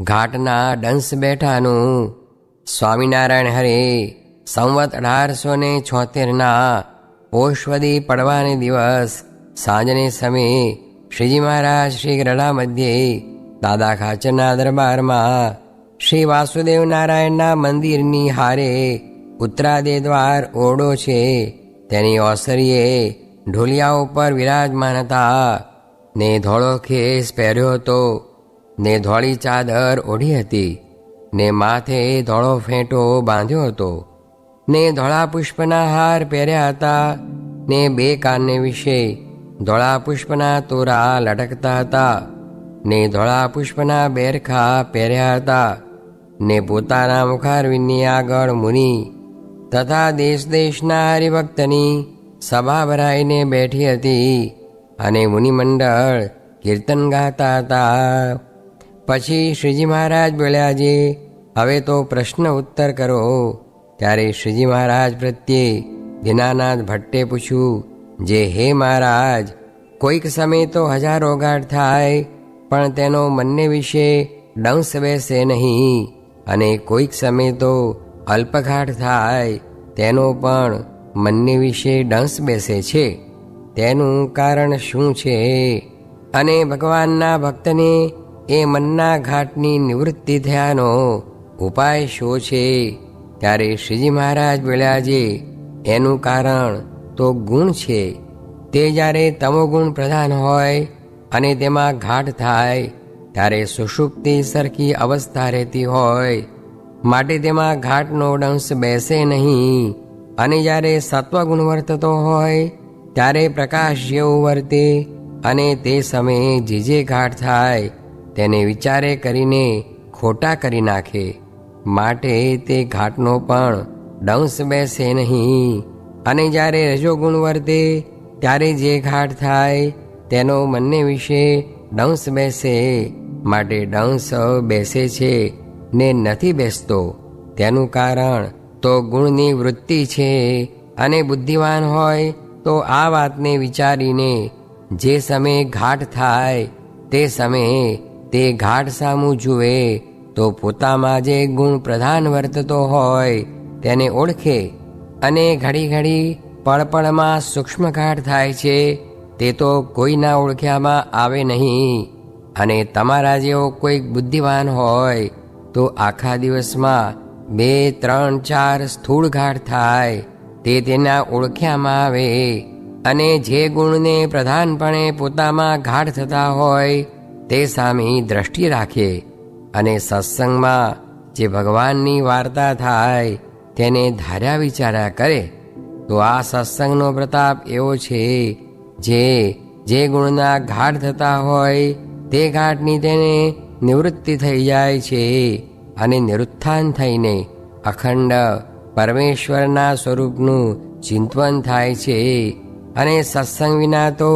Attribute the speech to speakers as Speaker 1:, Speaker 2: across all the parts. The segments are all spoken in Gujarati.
Speaker 1: ઘાટના ડંસ બેઠાનું સ્વામિનારાયણ હરે સંવત 1876 પોષવદી પડવાને દિવસ સાંજને સમયે શ્રીજી મહારાજ શ્રી ગરડા મધ્યે દાદા ખાચરના દરબારમાં શ્રી વાસુદેવ નારાયણના મંદિરની હારે ઉત્તરાદે દ્વાર ઓરડો છે, તેની ઓસરીએ ઢોલિયા ઉપર વિરાજમાન હતા ને ધોળો ખેસ પહેર્યો હતો ને ધોળી ચાદર ઓઢી હતી ને માથે ધોળો ફેંટો બાંધ્યો હતો ને ધોળા પુષ્પના હાર પહેર્યા હતા ને 2 કાનને વિશે ધોળા પુષ્પના તોરા લટકતા હતા ને ધોળા પુષ્પના બેરખા પહેર્યા હતા ને પોતાના મુખારવિંદની આગળ મુનિ તથા દેશ દેશના હરિભક્તની સભા ભરાઈને બેઠી હતી અને મુનિમંડળ કીર્તન ગાતા હતા. પછી શ્રીજી મહારાજ બોલ્યા, જે હવે તો પ્રશ્ન ઉત્તર કરો. ત્યારે શ્રીજી મહારાજ પ્રત્યે દીનાનાથ ભટ્ટે પૂછ્યું, જે હે મહારાજ, કોઈક સમય તો હજારો ઘાટ થાય પણ તેનો મનને વિશે ડંસ બેસે નહીં, અને કોઈક સમય તો અલ્પઘાટ થાય તેનો પણ મનને વિશે ડંસ બેસે છે. તેનું કારણ શું છે? અને ભગવાનના ભક્તને એ મનના ઘાટની નિવૃત્તિ થયાનો ઉપાય શું છે? ત્યારે શ્રીજી મહારાજ બોલ્યા, જે એનું કારણ તો ગુણ છે. તે જ્યારે તમોગુણ પ્રધાન હોય અને તેમાં ઘાટ થાય ત્યારે સુષુપ્તિ સરખી અવસ્થા રહેતી હોય, માટે તેમાં ઘાટનો ડંસ બેસે નહીં. અને જ્યારે સત્વગુણ વર્તતો હોય ત્યારે પ્રકાશ જેવું વર્તે, અને તે સમયે જે ઘાટ થાય તેને વિચારે કરીને ખોટા કરી નાખે, માટે તે ઘાટનો પણ ડંસ બેસે નહીં. અને જ્યારે રજોગુણ વર્તે ત્યારે જે ઘાટ થાય તેનો મનને વિશે ડંસ બેસે, માટે ડંસ બેસે છે ને નથી બેસતો. તેનું કારણ તો ગુણની વૃત્તિ છે. અને બુદ્ધિવાન હોય તો આ વાતને વિચારીને જે સમયે ઘાટ થાય તે સમયે તે ઘાટ સામું જુએ તો પોતામાં જે ગુણ પ્રધાન વર્તતો હોય તેને ઓળખે. અને ઘડી ઘડી પળપળમાં સૂક્ષ્મ ઘાટ થાય છે તે તો કોઈના ઓળખ્યામાં આવે નહીં. અને તમારા જેવો કોઈક બુદ્ધિવાન હોય તો આખા દિવસમાં 2, 3, 4 સ્થૂળ ઘાટ થાય તે તેના ઓળખ્યામાં આવે. અને જે ગુણને પ્રધાનપણે પોતામાં ઘાટ થતા હોય તે સામે દ્રષ્ટિ રાખે. અને સત્સંગમાં જે ભગવાનની વાર્તા થાય તેને ધાર્યા વિચાર્યા કરે, તો આ સત્સંગનો પ્રતાપ એવો છે, જે ગુણના ઘાટ થતા હોય તે ઘાટની તેને નિવૃત્તિ થઈ જાય છે, અને નિરુત્થાન થઈને અખંડ પરમેશ્વરના સ્વરૂપનું ચિંતન થાય છે. અને સત્સંગ વિના તો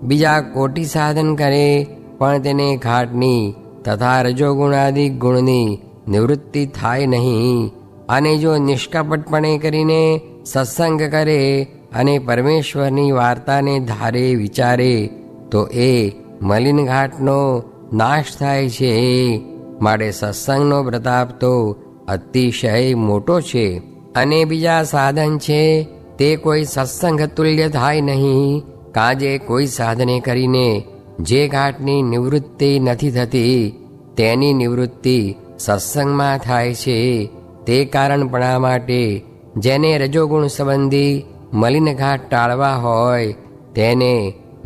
Speaker 1: બીજા કોટી સાધન કરે પણ તેને ઘાટની તથા રજોગુણાદિક ગુણની નિવૃત્તિ થાય નહીં. અને જો નિષ્કપટપણે કરીને સત્સંગ કરે અને પરમેશ્વરની વાર્તાને ધારે વિચારે તો એ મલિન ઘાટનો નાશ થાય છે. માટે સત્સંગનો પ્રતાપ તો અતિશય મોટો છે. અને બીજા સાધન છે તે કોઈ સત્સંગ તુલ્ય થાય નહીં. કાજે કોઈ સાધને કરીને જે ઘાટની નિવૃત્તિ નથી થતી તેની નિવૃત્તિ સત્સંગમાં થાય છે. તે કારણપણા માટે જેને રજોગુણ સંબંધી મલિન ઘાટ ટાળવા હોય તેને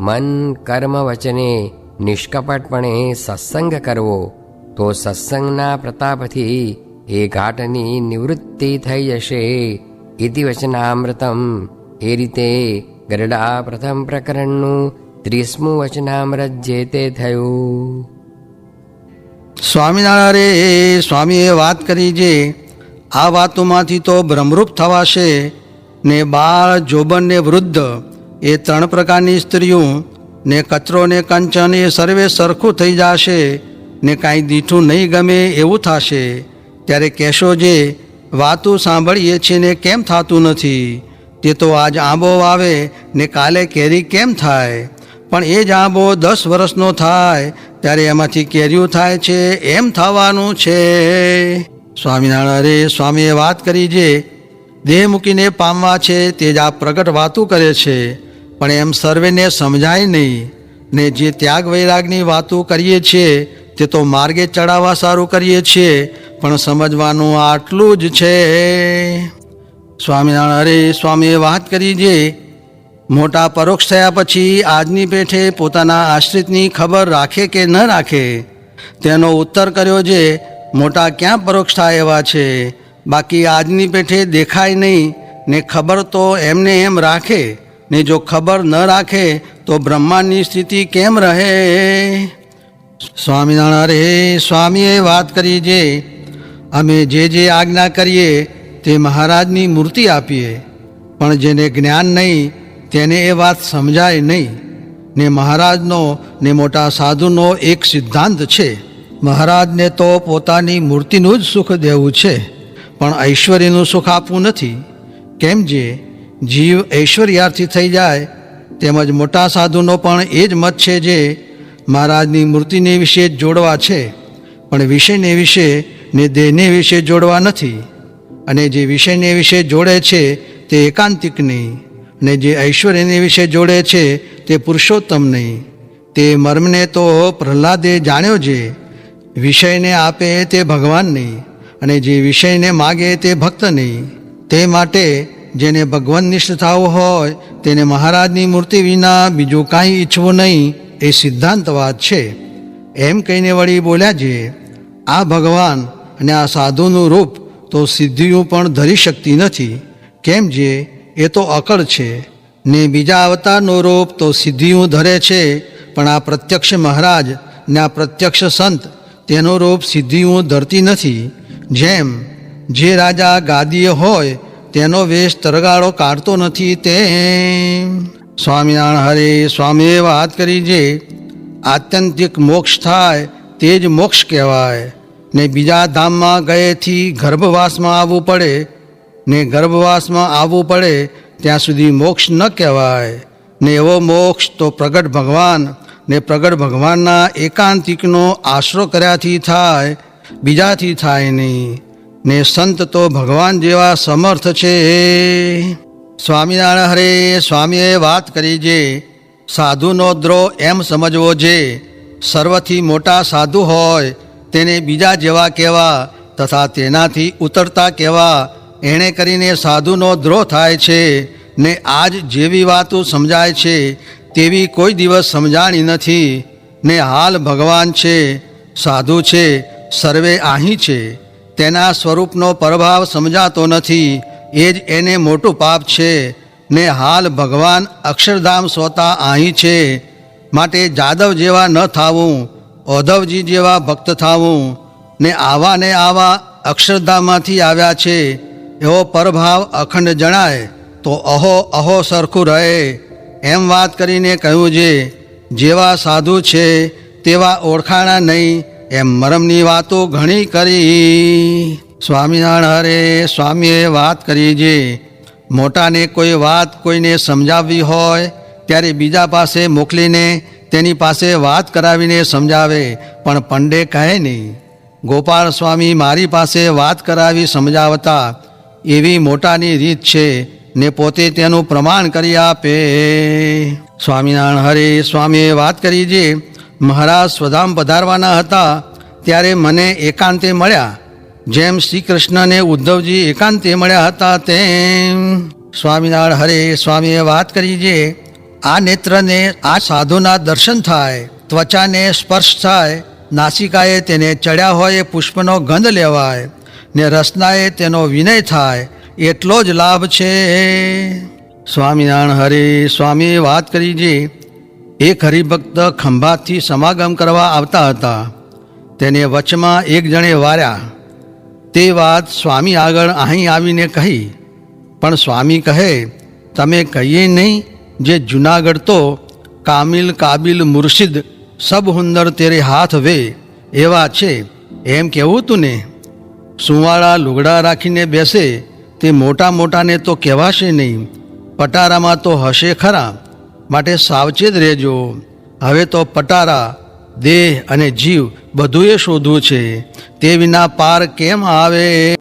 Speaker 1: મન કર્મ વચને નિષ્કપટપણે સત્સંગ કરવો, તો સત્સંગના પ્રતાપથી એ ઘાટની નિવૃત્તિ થઈ જશે. ઇતિ વચનામૃતમ. એ રીતે ગરડા પ્રથમ પ્રકરણનું 30મું વચનામૃત જે તે થયું.
Speaker 2: સ્વામિનારાયણ સ્વામીએ વાત કરી, જે આ વાતોમાંથી તો બ્રહ્મરૂપ થવાશે ને બાળ, જોબન ને વૃદ્ધ એ 3 પ્રકારની સ્ત્રીઓ ને કચરો ને કંચન એ સર્વે સરખું થઈ જશે ને કાંઈ દીઠું નહીં ગમે એવું થશે. ત્યારે કહેશો, જે વાતો સાંભળીએ છીએ ને કેમ થતું નથી? તે તો આજ આંબો વાવે ને કાલે કેરી કેમ થાય? પણ એ જ આંબો 10 વર્ષનો થાય ત્યારે એમાંથી કેર્યું થાય છે એમ થવાનું છે. સ્વામિનારાયણ સ્વામીએ વાત કરી જે દેહ મૂકીને પામવા છે તે જ આ પ્રગટ વાતું કરે છે, પણ એમ સર્વેને સમજાય નહીં. ને જે ત્યાગ વૈરાગની વાતો કરીએ છીએ તે તો માર્ગે ચડાવવા સારું કરીએ છીએ, પણ સમજવાનું આટલું જ છે. સ્વામિનારાયણ સ્વામીએ વાત કરી જે મોટા પરોક્ષ થયા પછી આજની પેઠે પોતાના આશ્રિતની ખબર રાખે કે ન રાખે, તેનો ઉત્તર કર્યો જે મોટા ક્યાં પરોક્ષ થાય એવા છે. બાકી આજની પેઠે દેખાય નહીં ને ખબર તો એમને એમ રાખે, ને જો ખબર ન રાખે તો બ્રહ્માંડની સ્થિતિ કેમ રહે. સ્વામિનારાયણ સ્વામીએ વાત કરી જે અમે જે આજ્ઞા કરીએ તે મહારાજની મૂર્તિ આપીએ, પણ જેને જ્ઞાન નહીં તેને એ વાત સમજાય નહીં. ને મહારાજનો ને મોટા સાધુનો એક સિદ્ધાંત છે, મહારાજને તો પોતાની મૂર્તિનું જ સુખ દેવું છે, પણ ઐશ્વર્યનું સુખ આપવું નથી. કેમ જે જીવ ઐશ્વર્યાર્થી થઈ જાય, તેમજ મોટા સાધુનો પણ એ જ મત છે જે મહારાજની મૂર્તિને વિશે જોડવા છે, પણ વિષયને વિશે ને દેહને વિશે જોડવા નથી. અને જે વિષયને વિશે જોડે છે તે એકાંતિક નહીં, અને જે ઐશ્વર્યને વિશે જોડે છે તે પુરુષોત્તમ નહીં. તે મર્મને તો પ્રહલાદે જાણ્યો જે વિષયને આપે તે ભગવાન નહીં, અને જે વિષયને માગે તે ભક્ત નહીં. તે માટે જેને ભગવાનનિષ્ઠ થવું હોય તેને મહારાજની મૂર્તિ વિના બીજું કાંઈ ઈચ્છવું નહીં, એ સિદ્ધાંત વાત છે. એમ કહીને વળી બોલ્યા જે આ ભગવાન અને આ સાધુનું રૂપ તો સિદ્ધિઓ પણ ધરી શકતી નથી. કેમ જે એ તો અકળ છે, ને બીજા અવતારનું રૂપ તો સિદ્ધિઓ ધરે છે, પણ આ પ્રત્યક્ષ મહારાજ ને આ પ્રત્યક્ષ સંત તેનું રૂપ સિદ્ધિઓ ધરતી નથી. જેમ જે રાજા ગાદીએ હોય તેનો વેશ તરગાળો કાઢતો નથી તેમ. સ્વામિનારાયણ હરે સ્વામીએ વાત કરી જે આત્યંતિક મોક્ષ થાય તે જ મોક્ષ કહેવાય. ને બીજા ધામમાં ગયેથી ગર્ભવાસમાં આવવું પડે, ને ગર્ભવાસમાં આવવું પડે ત્યાં સુધી મોક્ષ ન કહેવાય. ને એવો મોક્ષ તો પ્રગટ ભગવાન ને પ્રગટ ભગવાનના એકાંતિકનો આશરો કર્યાથી થાય, બીજાથી થાય નહીં. ને સંત તો ભગવાન જેવા સમર્થ છે. સ્વામિનારાયણ હરે સ્વામીએ વાત કરી જે સાધુનો દ્રોહ એમ સમજવો જે સર્વથી મોટા સાધુ હોય તેને બીજા જેવા કહેવા તથા તેનાથી ઉતરતા કહેવા, એણે કરીને સાધુનો દ્રોહ થાય છે. ને આજ જેવી વાતો સમજાય છે તેવી કોઈ દિવસ સમજાણી નથી. ને હાલ ભગવાન છે, સાધુ છે, સર્વે અહીં છે, તેના સ્વરૂપનો પ્રભાવ સમજાતો નથી, એ જ એને મોટું પાપ છે. ને હાલ ભગવાન અક્ષરધામ સોતા અહીં છે, માટે જાદવ જેવા ન થાવું, ઔધવજી જેવા ભક્ત થાવું. ને આવા અક્ષરધામમાંથી આવ્યા છે એવો પ્રભાવ અખંડ જણાય તો અહો અહો સરખું રહે. એમ વાત કરીને કહ્યું જે જેવા સાધુ છે તેવા ઓળખાણા નહીં, એમ મરમની વાતો ઘણી કરી. સ્વામિનારાયણ હરે સ્વામીએ વાત કરી જે મોટાને કોઈ વાત કોઈને સમજાવવી હોય ત્યારે બીજા પાસે મોકલીને તેની પાસે વાત કરાવીને સમજાવે, પણ પંડે કહે નહીં. ગોપાળ સ્વામી મારી પાસે વાત કરાવી સમજાવતા, એવી મોટાની રીત છે, ને પોતે તેનું પ્રમાણ કરી આપે. સ્વામિનારાયણ હરે સ્વામીએ વાત કરી જે મહારાજ સ્વધામ પધારવાના હતા ત્યારે મને એકાંતે મળ્યા, જેમ શ્રી કૃષ્ણને ઉદ્ધવજી એકાંતે મળ્યા હતા તેમ. સ્વામિનારાયણ હરે સ્વામીએ વાત કરી જે આ નેત્રને આ સાધુના દર્શન થાય, ત્વચાને સ્પર્શ થાય, નાસિકાએ તેને ચડ્યા હોય એ પુષ્પનો ગંધ લેવાય, ને રસનાએ તેનો વિનય થાય, એટલો જ લાભ છે. સ્વામિનારાયણ હરે સ્વામીએ વાત કરી જે એક હરિભક્ત ખંભાતથી સમાગમ કરવા આવતા હતા, તેને વચમાં એક જણે વાર્યા. તે વાત સ્વામી આગળ અહીં આવીને કહી, પણ સ્વામી કહે તમે કહીએ નહીં જે જુનાગઢ તો કામિલ કાબિલ મુર્શિદ સબ હુંદર તેરે હાથ વે એવા છે, એમ કહેવું તું ને. સુંવાળા લુગડા રાખીને બેસે તે મોટા મોટાને તો કહેવાશે નહીં, પટારામાં તો હશે ખરા, માટે સાવચેત રહેજો. હવે તો પટારા દેહ અને જીવ બધુંય શોધવું છે, તે વિના પાર કેમ આવે?